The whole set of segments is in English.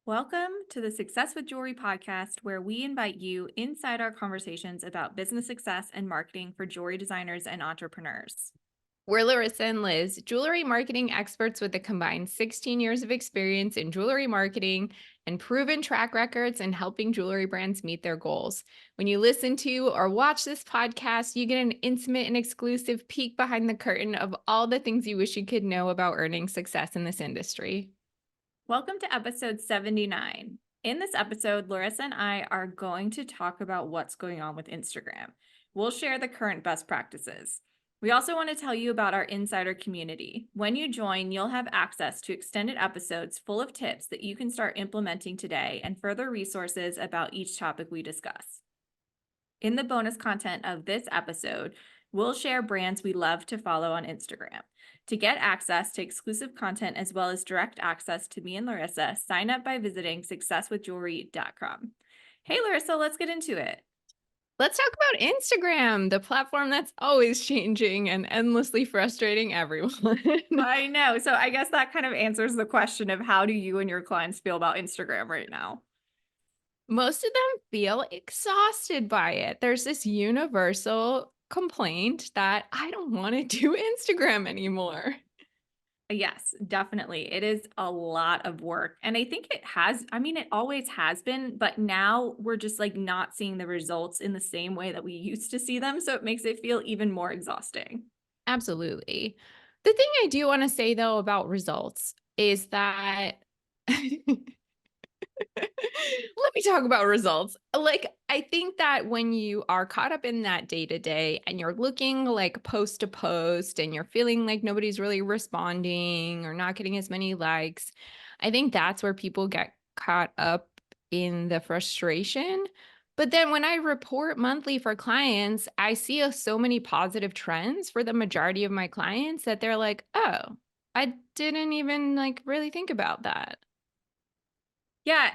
Welcome to the Success with Jewelry podcast, where we invite you inside our conversations about business success and marketing for jewelry designers and entrepreneurs. We're Laryssa and Liz, jewelry marketing experts with a combined 16 years of experience in jewelry marketing and proven track records in helping jewelry brands meet their goals. When you listen to or watch this podcast, you get an intimate and exclusive peek behind the curtain of all the things you wish you could know about earning success in this industry. Welcome to episode 79. In this episode, Laryssa and I are going to talk about what's going on with Instagram. We'll share the current best practices. We also want to tell you about our insider community. When you join, you'll have access to extended episodes full of tips that you can start implementing today and further resources about each topic we discuss. In the bonus content of this episode, we'll share brands we love to follow on Instagram. To get access to exclusive content as well as direct access to me and Laryssa, sign up by visiting successwithjewelry.com. Hey, Laryssa, let's get into it. Let's talk about Instagram, the platform that's always changing and endlessly frustrating everyone. I know. So I guess that kind of answers the question of how do you and your clients feel about Instagram right now? Most of them feel exhausted by it. There's this universal complaint that I don't want to do Instagram anymore. Yes, definitely. It is a lot of work. And I think it always has been, but now we're just like not seeing the results in the same way that we used to see them. So it makes it feel even more exhausting. Absolutely. The thing I do want to say though about results is that let me talk about results. Like, I think that when you are caught up in that day to day and you're looking like post to post and you're feeling like nobody's really responding or not getting as many likes, I think that's where people get caught up in the frustration. But then when I report monthly for clients, I see so many positive trends for the majority of my clients that they're like, oh, I didn't even like really think about that. Yeah.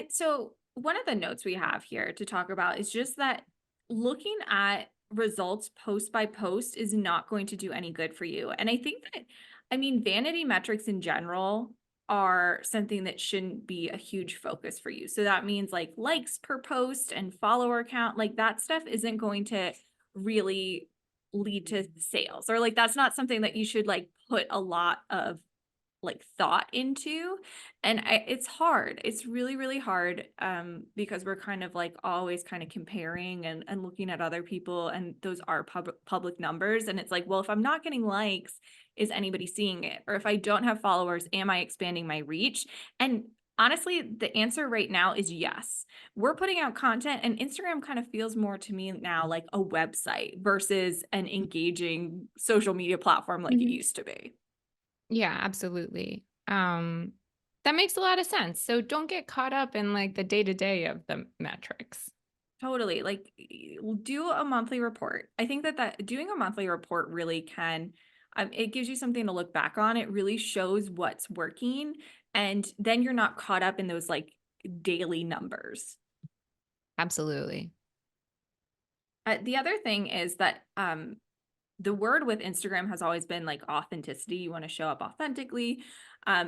So one of the notes we have here to talk about is just that looking at results post by post is not going to do any good for you. And I think vanity metrics in general are something that shouldn't be a huge focus for you. So that means like likes per post and follower count, like that stuff isn't going to really lead to sales, or like that's not something that you should like put a lot of like thought into. It's hard. It's really, really hard because we're kind of like always kind of comparing and looking at other people, and those are public numbers. And it's like, well, if I'm not getting likes, is anybody seeing it? Or if I don't have followers, am I expanding my reach? And honestly, the answer right now is yes. We're putting out content, and Instagram kind of feels more to me now like a website versus an engaging social media platform like it used to be. Yeah, absolutely. That makes a lot of sense. So don't get caught up in like the day-to-day of the metrics. Totally. Like do a monthly report. I think that doing a monthly report really can, it gives you something to look back on. It really shows what's working. And then you're not caught up in those like daily numbers. Absolutely. The other thing is that the word with Instagram has always been like authenticity. You want to show up authentically.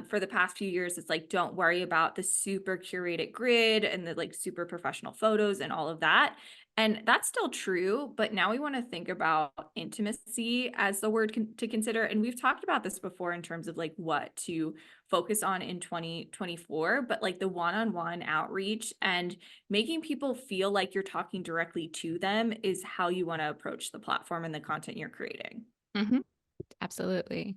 For the past few years, it's like, don't worry about the super curated grid and the like super professional photos and all of that. And that's still true, but now we want to think about intimacy as the word to consider. And we've talked about this before in terms of like what to focus on in 2024, but like the one-on-one outreach and making people feel like you're talking directly to them is how you want to approach the platform and the content you're creating. Hmm. Absolutely.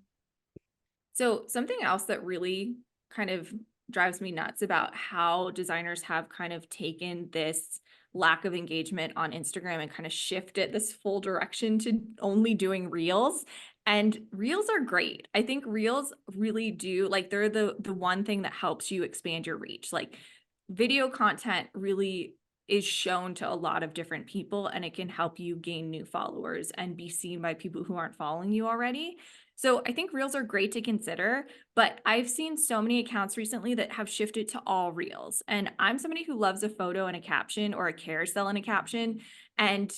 So something else that really kind of drives me nuts about how designers have kind of taken this lack of engagement on Instagram and kind of shifted this full direction to only doing reels. And reels are great. I think reels really do, like they're the one thing that helps you expand your reach. Like video content really is shown to a lot of different people, and it can help you gain new followers and be seen by people who aren't following you already. So I think reels are great to consider, but I've seen so many accounts recently that have shifted to all reels. And I'm somebody who loves a photo and a caption, or a carousel and a caption. And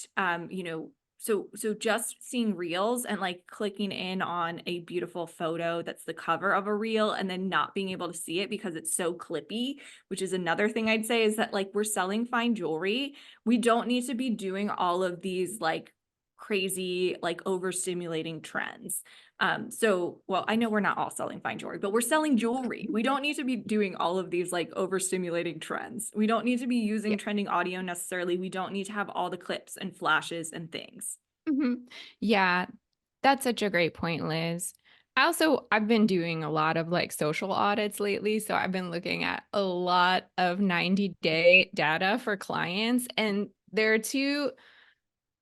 so just seeing reels and like clicking in on a beautiful photo that's the cover of a reel and then not being able to see it because it's so clippy, which is another thing I'd say is that like we're selling fine jewelry. We don't need to be doing all of these like crazy, like overstimulating trends. Well, I know we're not all selling fine jewelry, but we're selling jewelry. We don't need to be doing all of these like overstimulating trends. We don't need to be using trending audio necessarily. We don't need to have all the clips and flashes and things. Mhm. Yeah, that's such a great point, Liz. I've been doing a lot of like social audits lately. So I've been looking at a lot of 90-day data for clients. And there are two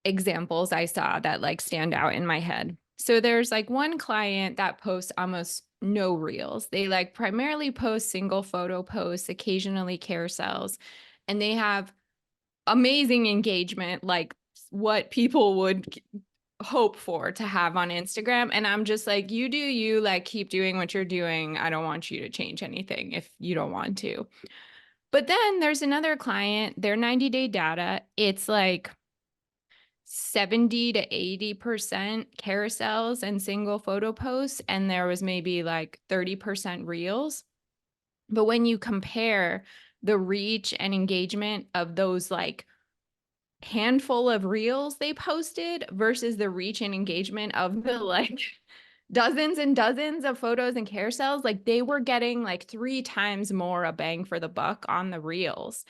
examples I saw that like stand out in my head. So there's like one client that posts almost no reels. They like primarily post single photo posts, occasionally carousels, and they have amazing engagement, like what people would hope for to have on Instagram. And I'm just like, you do you, like keep doing what you're doing. I don't want you to change anything if you don't want to. But then there's another client, their 90-day data, it's like 70 to 80% carousels and single photo posts, and there was maybe like 30% reels. But when you compare the reach and engagement of those like handful of reels they posted versus the reach and engagement of the like dozens and dozens of photos and carousels, like they were getting like 3 times more a bang for the buck on the reels.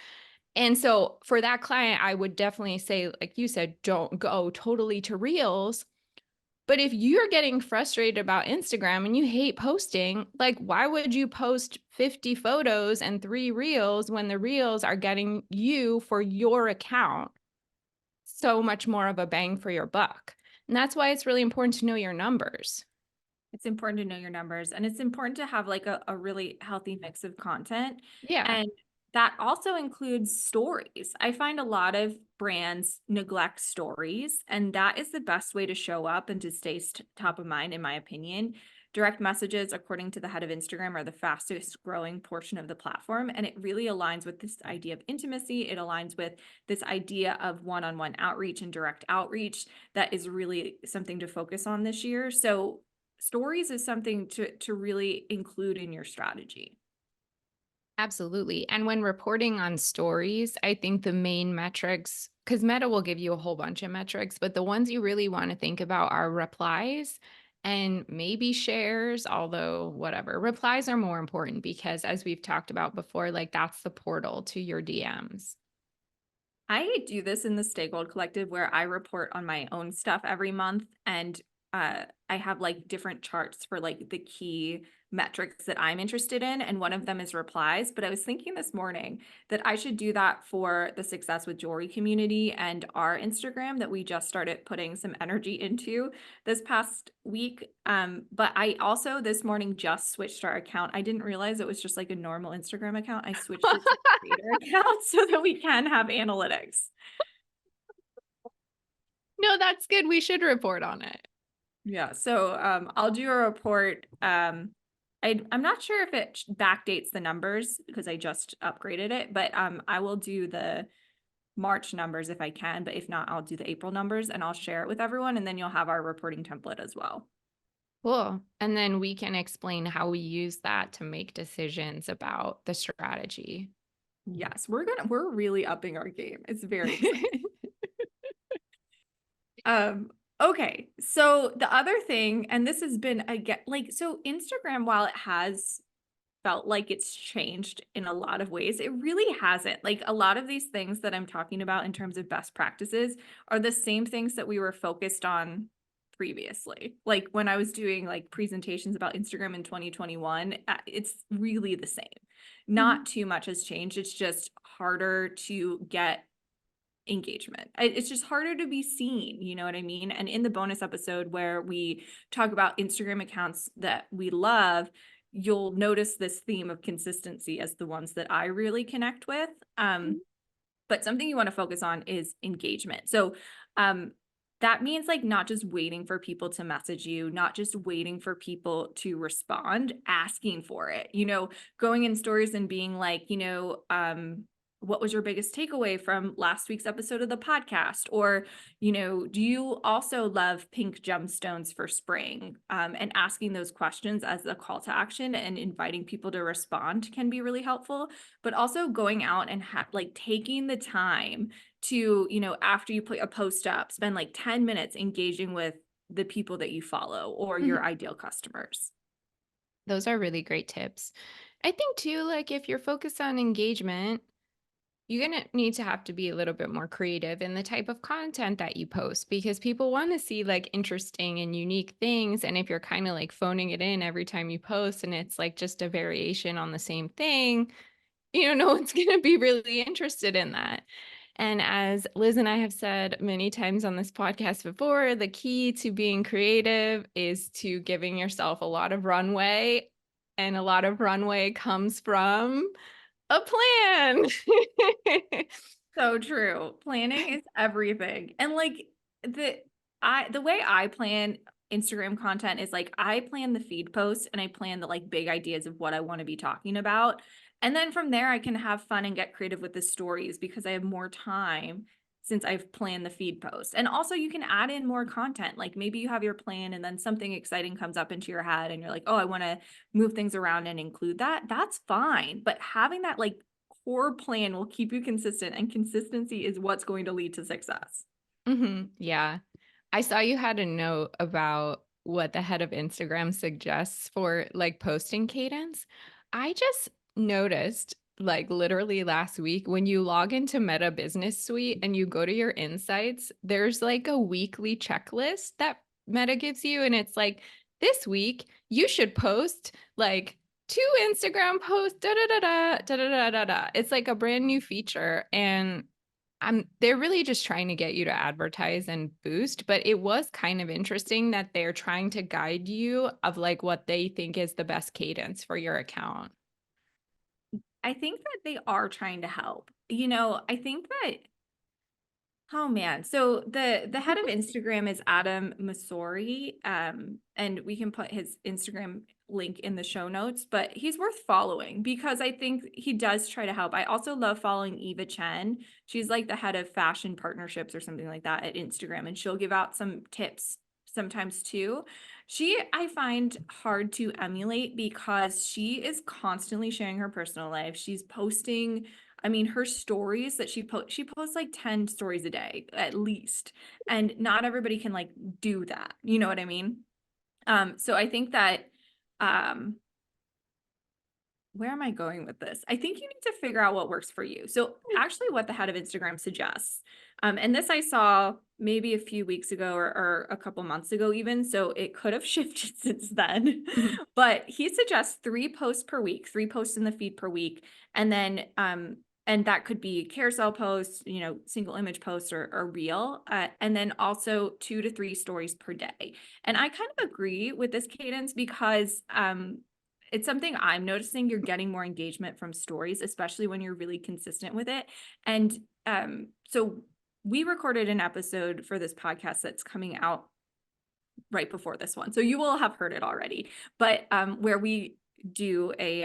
And so for that client, I would definitely say, like you said, don't go totally to reels. But if you're getting frustrated about Instagram and you hate posting, like why would you post 50 photos and 3 reels when the reels are getting you for your account so much more of a bang for your buck? And that's why it's really important to know your numbers. It's important to know your numbers and it's important to have like a really healthy mix of content. Yeah. And that also includes stories. I find a lot of brands neglect stories, and that is the best way to show up and to stay top of mind, in my opinion. Direct messages, according to the head of Instagram, are the fastest growing portion of the platform. And it really aligns with this idea of intimacy. It aligns with this idea of one-on-one outreach and direct outreach. That is really something to focus on this year. So stories is something to really include in your strategy. Absolutely. And when reporting on stories, I think the main metrics, because Meta will give you a whole bunch of metrics, but the ones you really want to think about are replies and maybe shares, although whatever. Replies are more important because, as we've talked about before, like that's the portal to your DMs. I do this in the Stay Gold Collective where I report on my own stuff every month, and I have like different charts for like the key metrics that I'm interested in, and one of them is replies. But I was thinking this morning that I should do that for the Success with Jewelry community and our Instagram that we just started putting some energy into this past week. But I also this morning just switched our account. I didn't realize it was just like a normal Instagram account. I switched it to a creator account so that we can have analytics. No, that's good. We should report on it. Yeah, so I'll do a report. I'm not sure if it backdates the numbers because I just upgraded it, but I will do the March numbers if I can, but if not, I'll do the April numbers and I'll share it with everyone, and then you'll have our reporting template as well. Cool. And then we can explain how we use that to make decisions about the strategy. Yes, we're really upping our game. It's very exciting. Okay, so the other thing, and this has been again like so Instagram, while it has felt like it's changed in a lot of ways, it really hasn't. Like a lot of these things that I'm talking about in terms of best practices are the same things that we were focused on previously. Like when I was doing like presentations about Instagram in 2021, it's really the same. Mhm. Not too much has changed. It's just harder to get engagement. It's just harder to be seen, you know what I mean? And in the bonus episode where we talk about Instagram accounts that we love, you'll notice this theme of consistency as the ones that I really connect with. But something you want to focus on is engagement. So that means like not just waiting for people to message you, not just waiting for people to respond, asking for it, going in stories and being like, what was your biggest takeaway from last week's episode of the podcast? Or, you know, do you also love pink gemstones for spring? And asking those questions as a call to action and inviting people to respond can be really helpful. But also going out and like taking the time to, you know, after you put a post up, spend like 10 minutes engaging with the people that you follow or your Mhm. ideal customers. Those are really great tips. I think too, like if you're focused on engagement, you're going to need to have to be a little bit more creative in the type of content that you post because people want to see like interesting and unique things. And if you're kind of like phoning it in every time you post and it's like just a variation on the same thing, no one's going to be really interested in that. And as Liz and I have said many times on this podcast before, the key to being creative is to giving yourself a lot of runway. And a lot of runway comes from a plan. So true. Planning is everything. And like the way I plan Instagram content is like I plan the feed posts and I plan the like big ideas of what I want to be talking about. And then from there I can have fun and get creative with the stories because I have more time since I've planned the feed post. And also you can add in more content. Like maybe you have your plan and then something exciting comes up into your head and you're like, "Oh, I want to move things around and include that." That's fine. But having that like core plan will keep you consistent, and consistency is what's going to lead to success. Yeah. I saw you had a note about what the head of Instagram suggests for like posting cadence. I just noticed like literally last week when you log into Meta Business Suite and you go to your insights, there's like a weekly checklist that Meta gives you. And it's like, this week you should post like 2 Instagram posts, da da da da da da da da da. It's like a brand new feature. And they're really just trying to get you to advertise and boost, but it was kind of interesting that they're trying to guide you of like what they think is the best cadence for your account. I think that they are trying to help. You know, I think that oh man. So the head of Instagram is Adam Masori. And we can put his Instagram link in the show notes, but he's worth following because I think he does try to help. I also love following Eva Chen. She's like the head of fashion partnerships or something like that at Instagram, and she'll give out some tips sometimes too. She I find hard to emulate because she is constantly sharing her personal life. She's posting, I mean, her stories that she posts like 10 stories a day at least. And not everybody can like do that. You know what I mean? So I think that um where am I going with this? I think you need to figure out what works for you. So actually what the head of Instagram suggests, and this I saw maybe a few weeks ago or a couple months ago even, so it could have shifted since then, Mhm. but he suggests 3 posts per week, 3 posts in the feed per week. And then, and that could be carousel posts, you know, single image posts or reel, and then also 2 to 3 stories per day. And I kind of agree with this cadence because, it's something I'm noticing. You're getting more engagement from stories, especially when you're really consistent with it. And so we recorded an episode for this podcast that's coming out right before this one. So you will have heard it already, but where we do a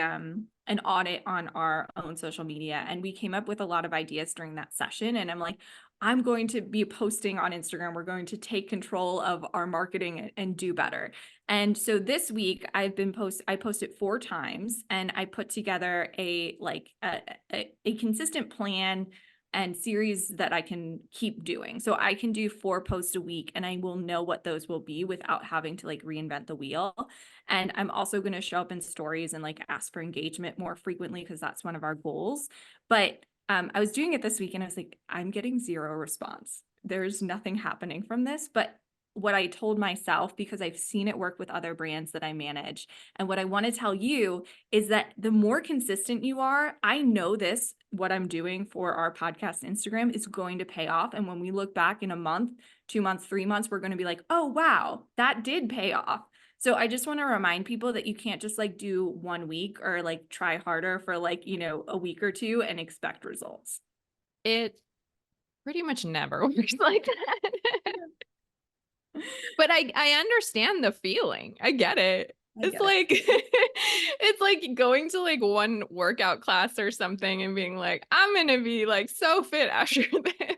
an audit on our own social media, and we came up with a lot of ideas during that session. And I'm like, I'm going to be posting on Instagram. We're going to take control of our marketing and do better. And so this week I posted 4 times, and I put together a like a consistent plan and series that I can keep doing. So I can do 4 posts a week and I will know what those will be without having to like reinvent the wheel. And I'm also going to show up in stories and like ask for engagement more frequently because that's one of our goals. But I was doing it this week and I was like, I'm getting zero response. There's nothing happening from this. But what I told myself, because I've seen it work with other brands that I manage, and what I want to tell you is that the more consistent you are, I know this, what I'm doing for our podcast Instagram is going to pay off. And when we look back in a month, 2 months, 3 months, we're going to be like, oh, wow, that did pay off. So I just want to remind people that you can't just like do 1 week or like try harder for like, you know, a week or two and expect results. It pretty much never works like that. But I understand the feeling. I get it. I It's get it. like it's like going to like one workout class or something and being like, I'm gonna be like so fit after this.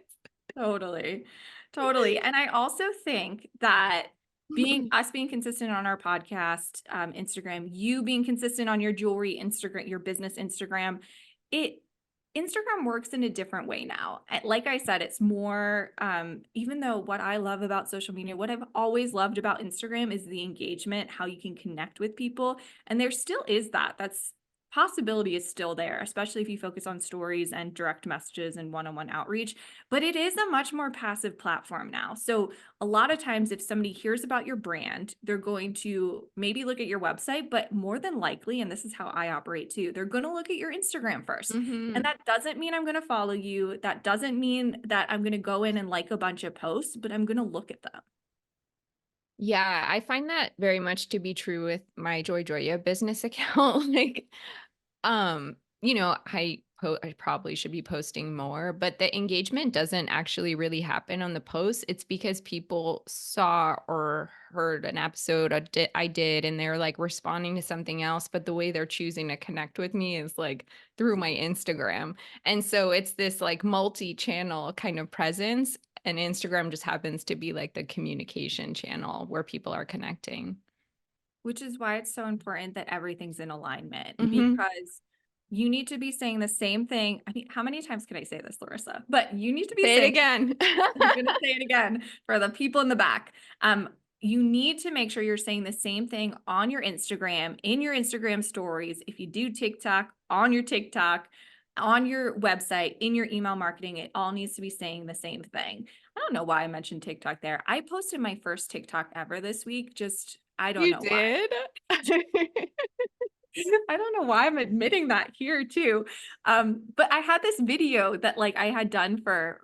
Totally. Totally. And I also think that being consistent on our podcast, Instagram, you being consistent on your jewelry Instagram, your business Instagram, it Instagram works in a different way now. Like I said, it's more, even though what I love about social media, what I've always loved about Instagram is the engagement, how you can connect with people. And there still is that. That's possibility is still there, especially if you focus on stories and direct messages and one-on-one outreach. But it is a much more passive platform now. So a lot of times if somebody hears about your brand, they're going to maybe look at your website, but more than likely, and this is how I operate too, they're going to look at your Instagram first. And Hmm. that doesn't mean I'm going to follow you. That doesn't mean that I'm going to go in and like a bunch of posts, but I'm going to look at them. Yeah, I find that very much to be true with my Joy Joya business account. Like, I probably should be posting more, but the engagement doesn't actually really happen on the post. It's because people saw or heard an episode I did and they're like responding to something else, but the way they're choosing to connect with me is like through my Instagram. And so it's this like multi-channel kind of presence, and Instagram just happens to be like the communication channel where people are connecting. Which is why it's so important that everything's in alignment Hmm. because you need to be saying the same thing. I mean, how many times can I say this, Laryssa? But you need to be Say it saying, again. I'm going to say it again for the people in the back. You need to make sure you're saying the same thing on your Instagram, in your Instagram stories. If you do TikTok, on your TikTok, on your website, in your email marketing, it all needs to be saying the same thing. I don't know why I mentioned TikTok there. I posted my first TikTok ever this week. Just, I don't You know why. did? I don't know why I'm admitting that here too. But I had this video that like I had done for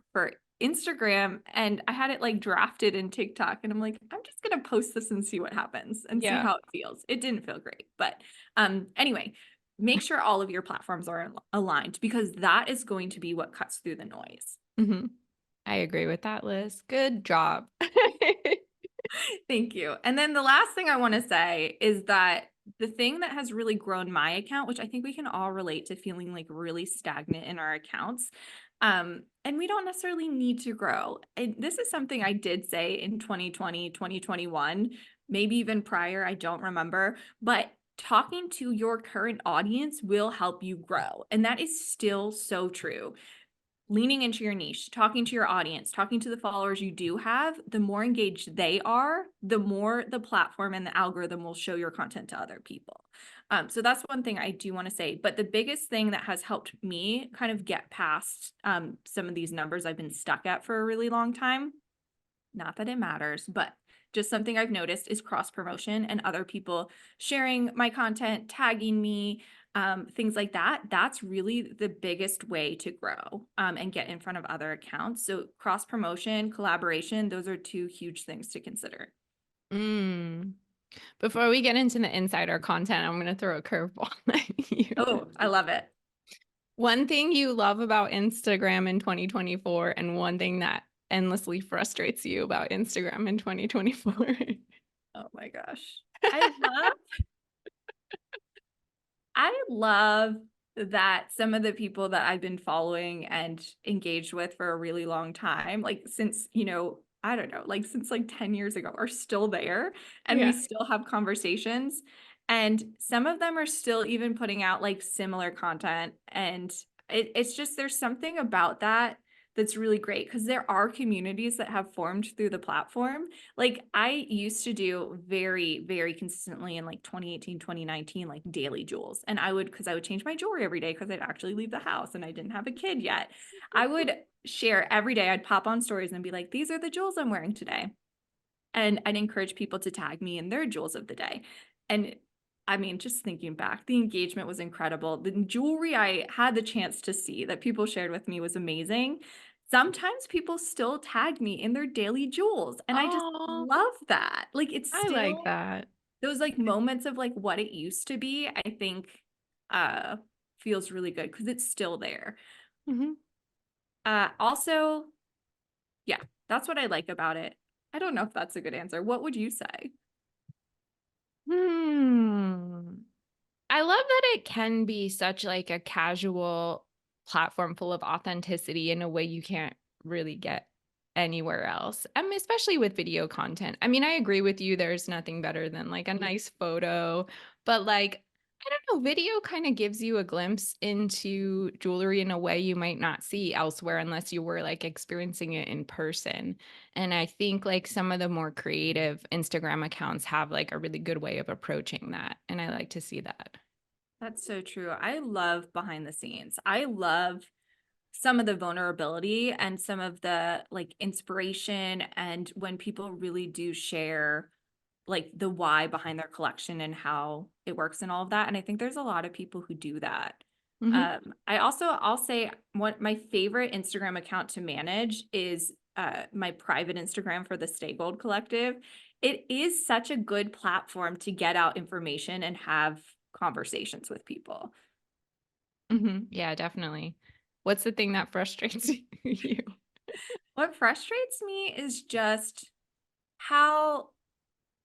Instagram and I had it like drafted in TikTok and I'm like, I'm just gonna post this and see what happens and see Yeah. how it feels. It didn't feel great, but anyway, make sure all of your platforms are aligned because that is going to be what cuts through the noise. Hmm. I agree with that, Liz. Good job. Thank you. And then the last thing I want to say is that the thing that has really grown my account, which I think we can all relate to feeling like really stagnant in our accounts, and we don't necessarily need to grow. And this is something I did say in 2020, 2021, maybe even prior, I don't remember, but talking to your current audience will help you grow. And that is still so true. Leaning into your niche, talking to your audience, talking to the followers you do have, the more engaged they are, the more the platform and the algorithm will show your content to other people. So that's one thing I do want to say. But the biggest thing that has helped me kind of get past some of these numbers I've been stuck at for a really long time, not that it matters, but just something I've noticed is cross promotion and other people sharing my content, tagging me, things like that. That's really the biggest way to grow and get in front of other accounts. So, cross promotion, collaboration, those are two huge things to consider. Mm. Before we get into the insider content, I'm going to throw a curveball at you. Oh, I love it. One thing you love about Instagram in 2024, and one thing that endlessly frustrates you about Instagram in 2024. Oh my gosh. I love I love that some of the people that I've been following and engaged with for a really long time, like since, I don't know, like since like 10 years ago are still there and we Yeah. still have conversations. And some of them are still even putting out like similar content. And it's just, there's something about that that's really great because there are communities that have formed through the platform. Like I used to do very, very consistently in like 2018, 2019, like daily jewels. And because I would change my jewelry every day because I'd actually leave the house and I didn't have a kid yet. I would share every day. I'd pop on stories and be like, these are the jewels I'm wearing today. And I'd encourage people to tag me in their jewels of the day. And I mean, just thinking back, the engagement was incredible. The jewelry I had the chance to see that people shared with me was amazing. Sometimes people still tag me in their daily jewels, and I just Oh, love that. Like it's I like still that. those like moments of like what it used to be, I think uh feels really good because it's still there. Mhm. Also, yeah, that's what I like about it. I don't know if that's a good answer. What would you say? Hmm. I love that it can be such like a casual platform full of authenticity in a way you can't really get anywhere else. Especially with video content. I mean, I agree with you. There's nothing better than like a nice photo, but like, I don't know, video kind of gives you a glimpse into jewelry in a way you might not see elsewhere unless you were like experiencing it in person. And I think like some of the more creative Instagram accounts have like a really good way of approaching that. And I like to see that. That's so true. I love behind the scenes. I love some of the vulnerability and some of the like inspiration and when people really do share like the why behind their collection and how it works and all of that. And I think there's a lot of people who do that. Hmm. I'll say what my favorite Instagram account to manage is my private Instagram for the Stay Gold Collective. It is such a good platform to get out information and have conversations with people. Hmm. Yeah, definitely. What's the thing that frustrates you? What frustrates me is just how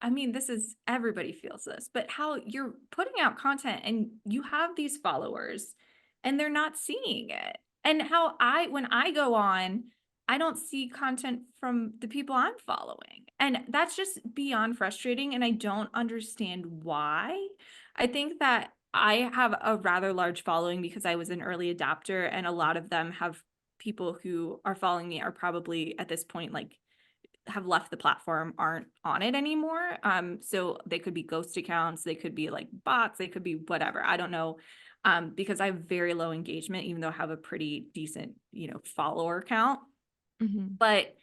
I mean, this is everybody feels this, but how you're putting out content and you have these followers and they're not seeing it. And how when I go on, I don't see content from the people I'm following. And that's just beyond frustrating. And I don't understand why. I think that I have a rather large following because I was an early adopter, and a lot of them have people who are following me are probably at this point like have left the platform, aren't on it anymore. So they could be ghost accounts, they could be like bots, they could be whatever. I don't know. Because I have very low engagement, even though I have a pretty decent, follower count. Hmm. But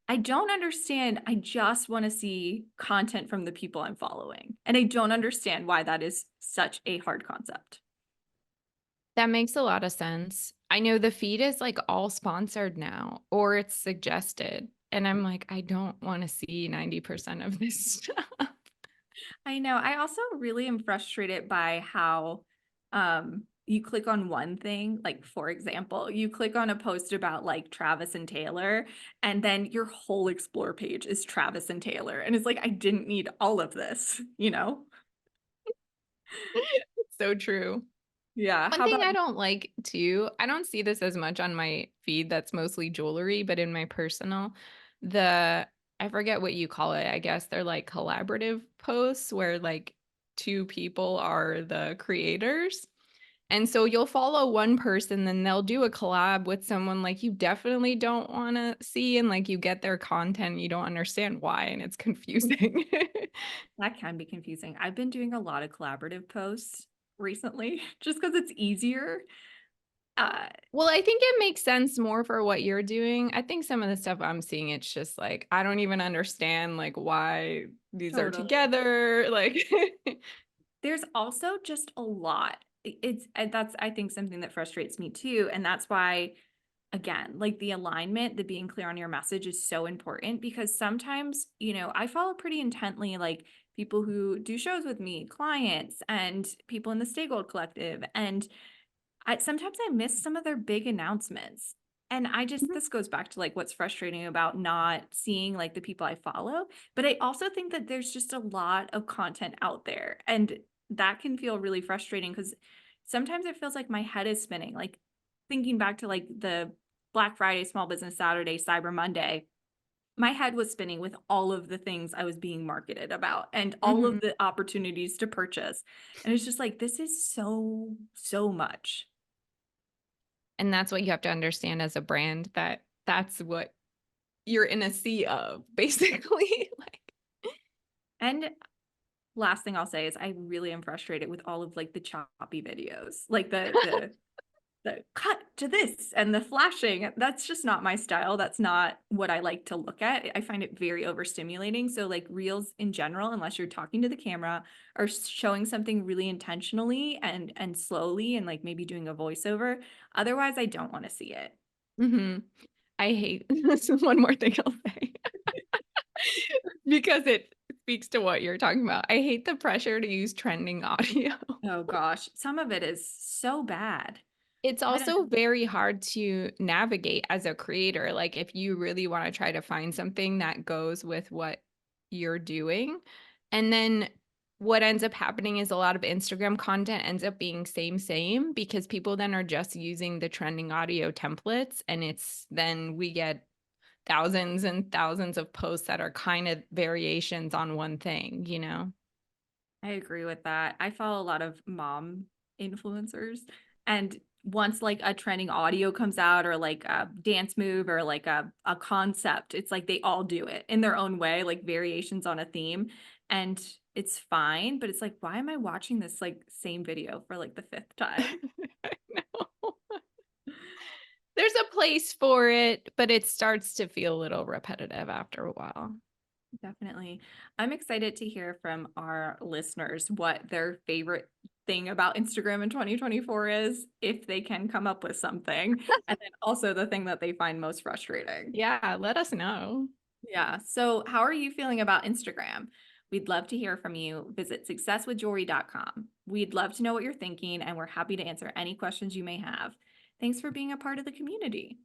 I don't understand. I just want to see content from the people I'm following. And I don't understand why that is such a hard concept. That makes a lot of sense. I know the feed is like all sponsored now, or it's suggested. And I'm like, I don't want to see 90% of this stuff. I know. I also really am frustrated by how you click on one thing, like for example, you click on a post about like Travis and Taylor, and then your whole explore page is Travis and Taylor. And it's like I didn't need all of this, you know? So true. Yeah. One How thing about I don't like too, I don't see this as much on my feed that's mostly jewelry, but in my personal, the I forget what you call it. I guess they're like collaborative posts where like two people are the creators. And so you'll follow one person, then they'll do a collab with someone like you definitely don't want to see, and like you get their content, you don't understand why, and it's confusing. that can be confusing. I've been doing a lot of collaborative posts recently just because it's easier. Uh, Well, I think it makes sense more for what you're doing. I think some of the stuff I'm seeing, it's just like I don't even understand like why these are totally. together. Like, There's also just a lot. It's that's I think something that frustrates me too, and that's why again, like the alignment, the being clear on your message is so important because sometimes, I follow pretty intently like people who do shows with me, clients, and people in the Stay Gold Collective, and sometimes I miss some of their big announcements. And this goes back to like what's frustrating about not seeing like the people I follow. But I also think that there's just a lot of content out there. And that can feel really frustrating because sometimes it feels like my head is spinning. Like thinking back to like the Black Friday, Small Business Saturday, Cyber Monday, my head was spinning with all of the things I was being marketed about and all of mhm. the opportunities to purchase. And it's just like, this is so, so much. And that's what you have to understand as a brand that that's what you're in a sea of, basically. Like, And last thing I'll say is I really am frustrated with all of like the choppy videos, like the cut to this and the flashing. That's just not my style. That's not what I like to look at. I find it very overstimulating. So like reels in general, unless you're talking to the camera or showing something really intentionally and slowly and like maybe doing a voiceover, otherwise I don't want to see it. mhm. I hate this is one more thing I'll say because it speaks to what you're talking about. I hate the pressure to use trending audio. Oh gosh, some of it is so bad. It's I don't also very hard to navigate as a creator. Like if you really want to try to find something that goes with what you're doing. And then what ends up happening is a lot of Instagram content ends up being same because people then are just using the trending audio templates, and it's then we get thousands and thousands of posts that are kind of variations on one thing, you know? I agree with that. I follow a lot of mom influencers, and once like a trending audio comes out or like a dance move or like a concept, it's like they all do it in their own way, like variations on a theme. And it's fine, but it's like, why am I watching this like same video for like the fifth time? I know. There's a place for it, but it starts to feel a little repetitive after a while. Definitely. I'm excited to hear from our listeners what their favorite thing about Instagram in 2024 is, if they can come up with something, and then also the thing that they find most frustrating. Yeah, let us know. Yeah. So, how are you feeling about Instagram? We'd love to hear from you. Visit successwithjewelry.com. We'd love to know what you're thinking, and we're happy to answer any questions you may have. Thanks for being a part of the community.